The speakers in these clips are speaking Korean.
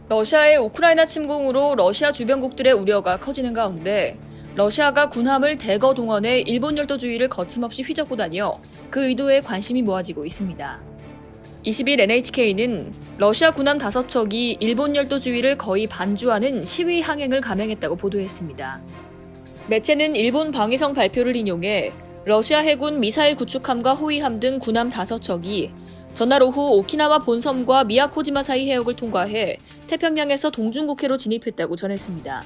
러시아의 우크라이나 침공으로 러시아 주변국들의 우려가 커지는 가운데 러시아가 군함을 대거 동원해 일본 열도주의를 거침없이 휘젓고 다녀 그 의도에 관심이 모아지고 있습니다. 20일 NHK는 러시아 군함 5척이 일본 열도주의를 거의 반주하는 시위 항행을 감행했다고 보도했습니다. 매체는 일본 방위성 발표를 인용해 러시아 해군 미사일 구축함과 호위함 등 군함 5척이 전날 오후 오키나와 본섬과 미야코지마 사이 해역을 통과해 태평양에서 동중국해로 진입했다고 전했습니다.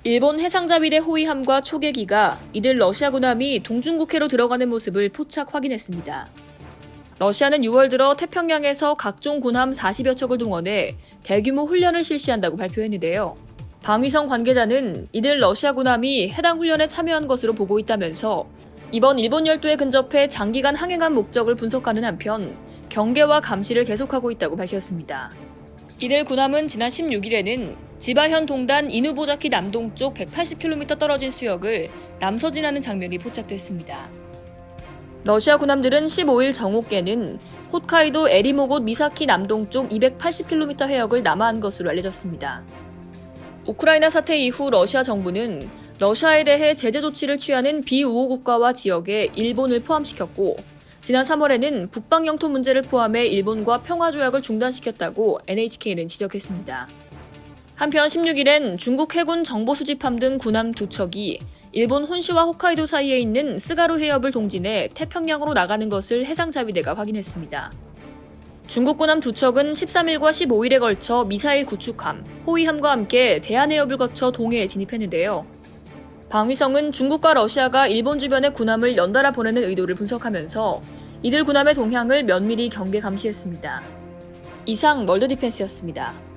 일본 해상자위대 호위함과 초계기가 이들 러시아 군함이 동중국해로 들어가는 모습을 포착 확인했습니다. 러시아는 6월 들어 태평양에서 각종 군함 40여 척을 동원해 대규모 훈련을 실시한다고 발표했는데요. 방위성 관계자는 이들 러시아 군함이 해당 훈련에 참여한 것으로 보고 있다면서 이번 일본 열도에 근접해 장기간 항행한 목적을 분석하는 한편 경계와 감시를 계속하고 있다고 밝혔습니다. 이들 군함은 지난 16일에는 지바현 동단 이누보자키 남동쪽 180km 떨어진 수역을 남서진하는 장면이 포착됐습니다. 러시아 군함들은 15일 정오께는 홋카이도 에리모곳 미사키 남동쪽 280km 해역을 남하한 것으로 알려졌습니다. 우크라이나 사태 이후 러시아 정부는 러시아에 대해 제재 조치를 취하는 비우호 국가와 지역에 일본을 포함시켰고 지난 3월에는 북방 영토 문제를 포함해 일본과 평화조약을 중단시켰다고 NHK는 지적했습니다. 한편 16일엔 중국 해군 정보수집함 등 군함 2척이 일본 혼슈와 홋카이도 사이에 있는 스가루 해협을 동진해 태평양으로 나가는 것을 해상자위대가 확인했습니다. 중국 군함 2척은 13일과 15일에 걸쳐 미사일 구축함, 호위함과 함께 대한해협을 거쳐 동해에 진입했는데요. 방위성은 중국과 러시아가 일본 주변에 군함을 연달아 보내는 의도를 분석하면서 이들 군함의 동향을 면밀히 경계 감시했습니다. 이상 월드디펜스였습니다.